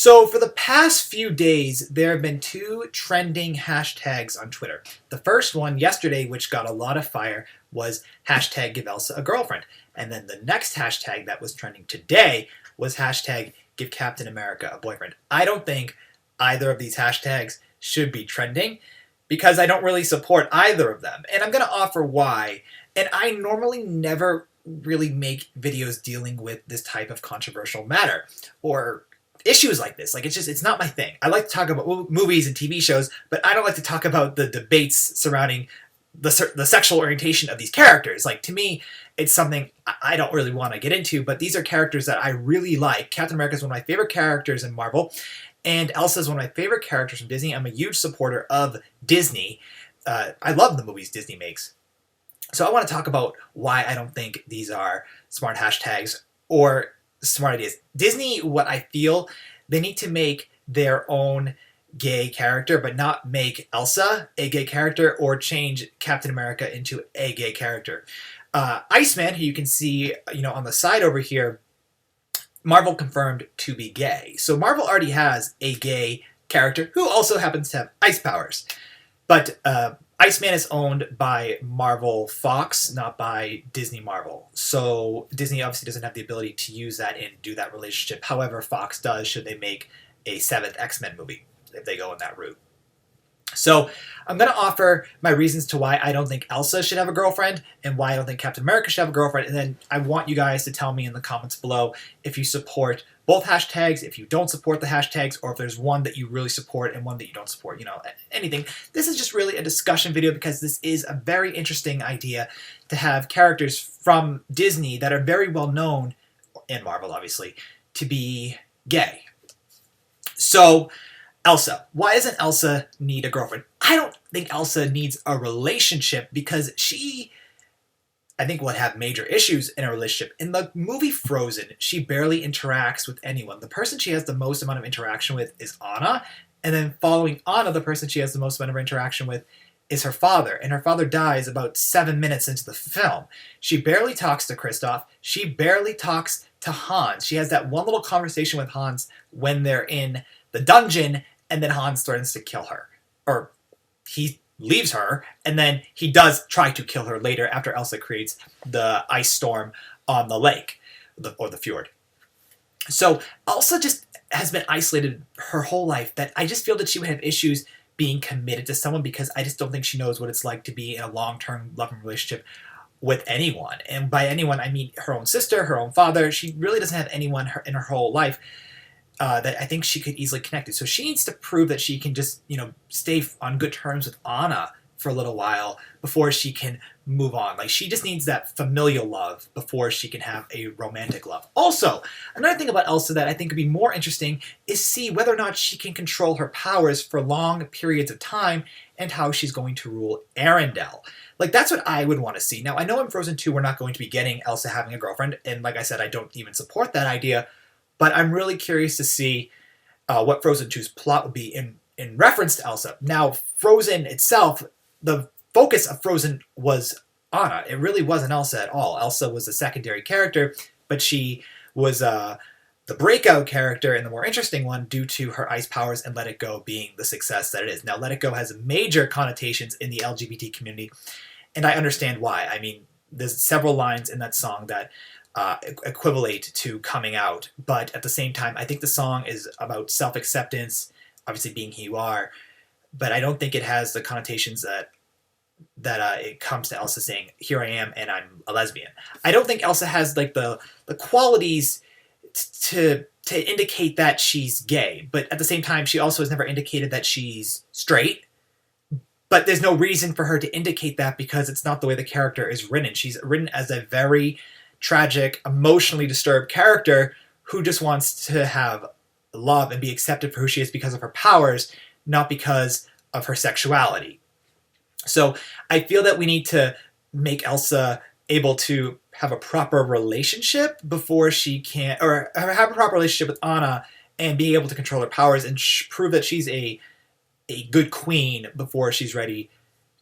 So for the past few days, there have been two trending hashtags on Twitter. The first one yesterday, which got a lot of fire, was hashtag GiveElsaAGirlfriend. And then the next hashtag that was trending today was hashtag GiveCaptainAmericaABoyfriend. I don't think either of these hashtags should be trending because I don't really support either of them. And I'm going to offer why. And I normally never really make videos dealing with this type of controversial matter or issues like this. Like, it's not my thing. I like to talk about movies and TV shows, but I don't like to talk about the debates surrounding the sexual orientation of these characters. Like, to me, it's something I don't really want to get into, but these are characters that I really like. Captain America is one of my favorite characters in Marvel, and Elsa is one of my favorite characters from Disney. I'm a huge supporter of Disney. I love the movies Disney makes. So I want to talk about why I don't think these are smart hashtags or smart ideas. Disney, what I feel, they need to make their own gay character, but not make Elsa a gay character or change Captain America into a gay character. Iceman, who you can see, on the side over here, Marvel confirmed to be gay. So Marvel already has a gay character who also happens to have ice powers. But Iceman is owned by Marvel Fox, not by Disney Marvel. So Disney obviously doesn't have the ability to use that and do that relationship. However, Fox does should they make a 7th X-Men movie, if they go in that route. So I'm going to offer my reasons to why I don't think Elsa should have a girlfriend and why I don't think Captain America should have a girlfriend. And then I want you guys to tell me in the comments below if you support both hashtags, if you don't support the hashtags, or if there's one that you really support and one that you don't support, anything. This is just really a discussion video because this is a very interesting idea to have characters from Disney that are very well known, and Marvel obviously, to be gay. So Elsa. Why doesn't Elsa need a girlfriend? I don't think Elsa needs a relationship because she, I think, would have major issues in a relationship. In the movie Frozen, she barely interacts with anyone. The person she has the most amount of interaction with is Anna, and then following Anna, the person she has the most amount of interaction with is her father, and her father dies about 7 minutes into the film. She barely talks to Kristoff. She barely talks to Hans. She has that one little conversation with Hans when they're in the dungeon, and then Hans threatens to kill her. Or he leaves her, and then he does try to kill her later after Elsa creates the ice storm on the lake, or the fjord. So Elsa just has been isolated her whole life that I just feel that she would have issues being committed to someone because I just don't think she knows what it's like to be in a long-term loving relationship with anyone. And by anyone, I mean her own sister, her own father. She really doesn't have anyone in her whole life that I think she could easily connect to. So she needs to prove that she can just, stay on good terms with Anna for a little while before she can move on. Like, she just needs that familial love before she can have a romantic love. Also, another thing about Elsa that I think would be more interesting is to see whether or not she can control her powers for long periods of time and how she's going to rule Arendelle. Like, that's what I would want to see. Now, I know in Frozen 2 we're not going to be getting Elsa having a girlfriend, and like I said, I don't even support that idea, but I'm really curious to see what Frozen 2's plot would be in reference to Elsa. Now, Frozen itself, the focus of Frozen was Anna. It really wasn't Elsa at all. Elsa was a secondary character, but she was the breakout character and the more interesting one due to her ice powers and Let It Go being the success that it is. Now, Let It Go has major connotations in the LGBT community, and I understand why. I mean, there's several lines in that song that equivalent to coming out, but at the same time, I think the song is about self-acceptance, obviously being who you are, but I don't think it has the connotations that it comes to Elsa saying, "Here I am, and I'm a lesbian." I don't think Elsa has like the qualities to indicate that she's gay, but at the same time, she also has never indicated that she's straight. But there's no reason for her to indicate that because it's not the way the character is written. She's written as a very tragic, emotionally disturbed character who just wants to have love and be accepted for who she is because of her powers, not because of her sexuality. So I feel that we need to make Elsa able to have a proper relationship before she can, or have a proper relationship with Anna and be able to control her powers and prove that she's a good queen before she's ready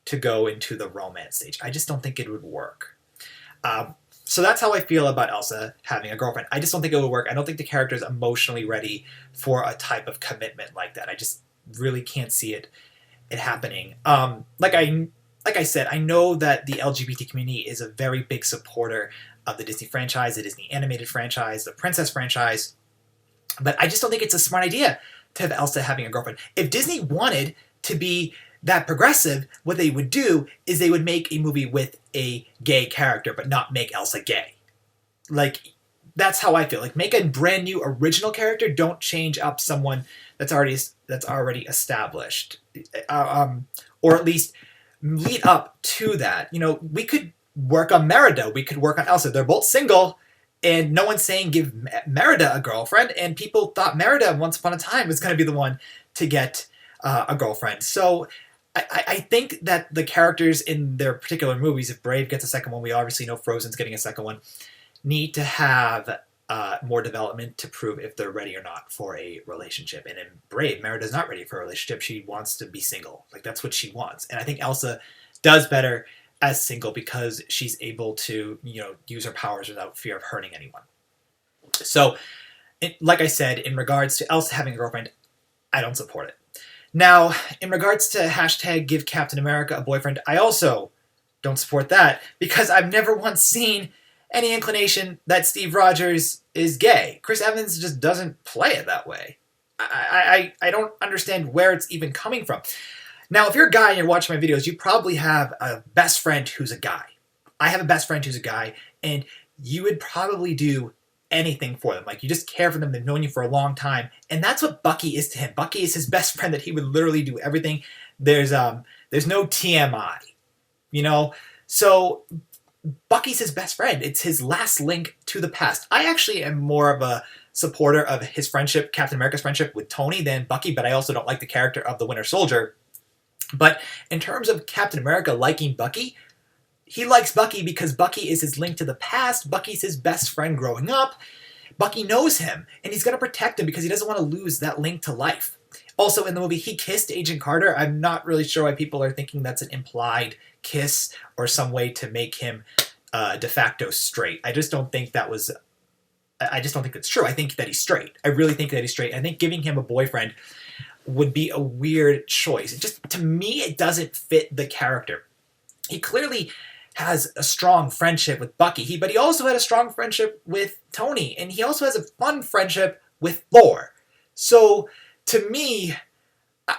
to go into the romance stage. I just don't think it would work. So that's how I feel about Elsa having a girlfriend. I just don't think it would work. I don't think the character is emotionally ready for a type of commitment like that. I just really can't see it happening. Like I said, I know that the LGBT community is a very big supporter of the Disney franchise, the Disney animated franchise, the Princess franchise, but I just don't think it's a smart idea to have Elsa having a girlfriend. If Disney wanted to be that progressive, what they would do is they would make a movie with a gay character, but not make Elsa gay. Like, that's how I feel. Like, make a brand new original character. Don't change up someone that's already established, or at least lead up to that. You know, we could work on Merida. We could work on Elsa. They're both single, and no one's saying give Merida a girlfriend. And people thought Merida once upon a time was going to be the one to get a girlfriend. So I think that the characters in their particular movies, if Brave gets a second one, we obviously know Frozen's getting a second one, need to have more development to prove if they're ready or not for a relationship. And in Brave, Merida's not ready for a relationship. She wants to be single. Like, that's what she wants. And I think Elsa does better as single because she's able to, you know, use her powers without fear of hurting anyone. So, like I said, in regards to Elsa having a girlfriend, I don't support it. Now, in regards to hashtag GiveCaptainAmericaABoyfriend, I also don't support that because I've never once seen any inclination that Steve Rogers is gay. Chris Evans just doesn't play it that way. I don't understand where it's even coming from. Now, if you're a guy and you're watching my videos, you probably have a best friend who's a guy. I have a best friend who's a guy, and you would probably do anything for them. Like, you just care for them. They've known you for a long time. And that's what Bucky is to him. Bucky is his best friend that he would literally do everything. There's no TMI, you know? So Bucky's his best friend. It's his last link to the past. I actually am more of a supporter of his friendship, Captain America's friendship with Tony than Bucky, but I also don't like the character of the Winter Soldier. But in terms of Captain America liking Bucky, he likes Bucky because Bucky is his link to the past. Bucky's his best friend growing up. Bucky knows him, and he's going to protect him because he doesn't want to lose that link to life. Also, in the movie, he kissed Agent Carter. I'm not really sure why people are thinking that's an implied kiss or some way to make him de facto straight. I just don't think that's true. I think that he's straight. I really think that he's straight. I think giving him a boyfriend would be a weird choice. To me, it doesn't fit the character. He clearly has a strong friendship with Bucky, but he also had a strong friendship with Tony, and he also has a fun friendship with Thor. So, to me,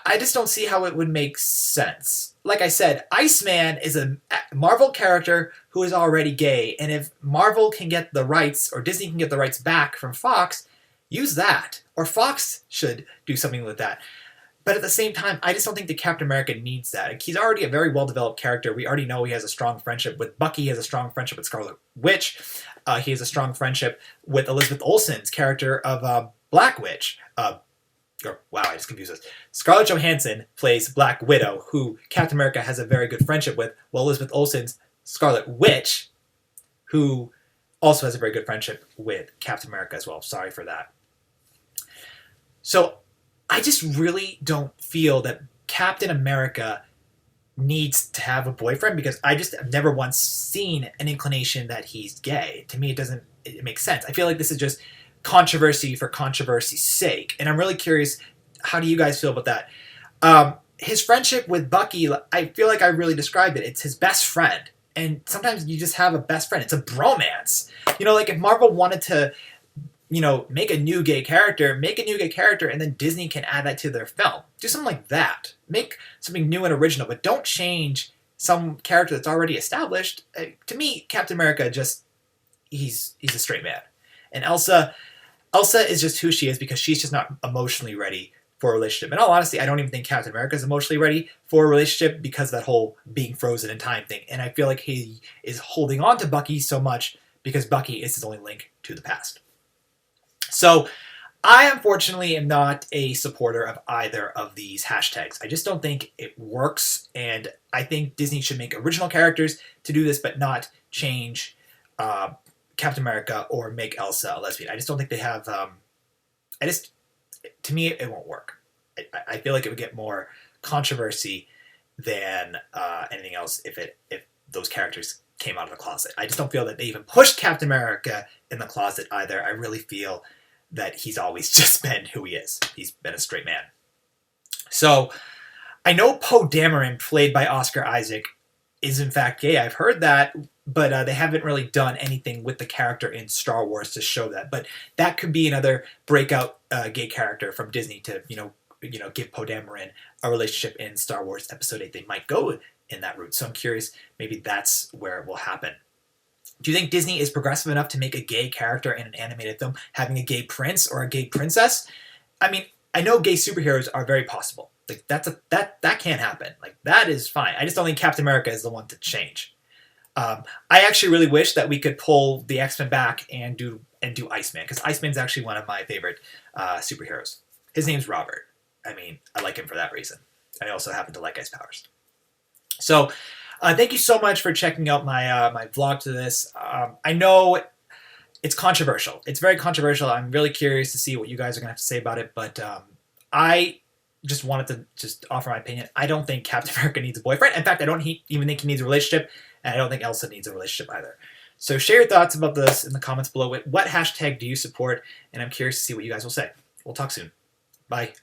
I just don't see how it would make sense. Like I said, Iceman is a Marvel character who is already gay, and if Marvel can get the rights, or Disney can get the rights back from Fox, use that. Or Fox should do something with that. But at the same time, I just don't think that Captain America needs that. He's already a very well-developed character. We already know he has a strong friendship with Bucky. He has a strong friendship with Scarlet Witch. He has a strong friendship with Elizabeth Olsen's character of Black Witch. Wow, I just confused this. Scarlett Johansson plays Black Widow, who Captain America has a very good friendship with, while Elizabeth Olsen's Scarlet Witch, who also has a very good friendship with Captain America as well. Sorry for that. So I just really don't feel that Captain America needs to have a boyfriend because I just have never once seen an inclination that he's gay. To me, it makes sense. I feel like this is just controversy for controversy's sake. And I'm really curious, how do you guys feel about that? His friendship with Bucky, I feel like I really described it. It's his best friend. And sometimes you just have a best friend. It's a bromance. You know, like if Marvel wanted to, you know, make a new gay character, and then Disney can add that to their film. Do something like that. Make something new and original, but don't change some character that's already established. To me, Captain America he's a straight man. And Elsa is just who she is because she's just not emotionally ready for a relationship. In all honesty, I don't even think Captain America is emotionally ready for a relationship because of that whole being frozen in time thing. And I feel like he is holding on to Bucky so much because Bucky is his only link to the past. So, I unfortunately am not a supporter of either of these hashtags. I just don't think it works, and I think Disney should make original characters to do this, but not change Captain America or make Elsa a lesbian. I just don't think they have. To me, it won't work. I feel like it would get more controversy than anything else if those characters came out of the closet. I just don't feel that they even pushed Captain America in the closet either. I really feel that he's always just been who he is. He's been a straight man. So I know Poe Dameron, played by Oscar Isaac, is in fact gay. I've heard that, but they haven't really done anything with the character in Star Wars to show that. But that could be another breakout gay character from Disney to give Poe Dameron a relationship in Star Wars Episode 8. They might go in that route. So I'm curious, maybe that's where it will happen. Do you think Disney is progressive enough to make a gay character in an animated film, having a gay prince or a gay princess? I mean, I know gay superheroes are very possible. Like that can happen. Like that is fine. I just don't think Captain America is the one to change. I actually really wish that we could pull the X-Men back and do Iceman, because Iceman's actually one of my favorite superheroes. His name's Robert. I mean, I like him for that reason. I also happen to like ice powers. So, thank you so much for checking out my my vlog to this. I know it's controversial. It's very controversial. I'm really curious to see what you guys are going to have to say about it, but I just wanted to just offer my opinion. I don't think Captain America needs a boyfriend. In fact, I don't even think he needs a relationship, and I don't think Elsa needs a relationship either. So share your thoughts about this in the comments below. What hashtag do you support? And I'm curious to see what you guys will say. We'll talk soon. Bye.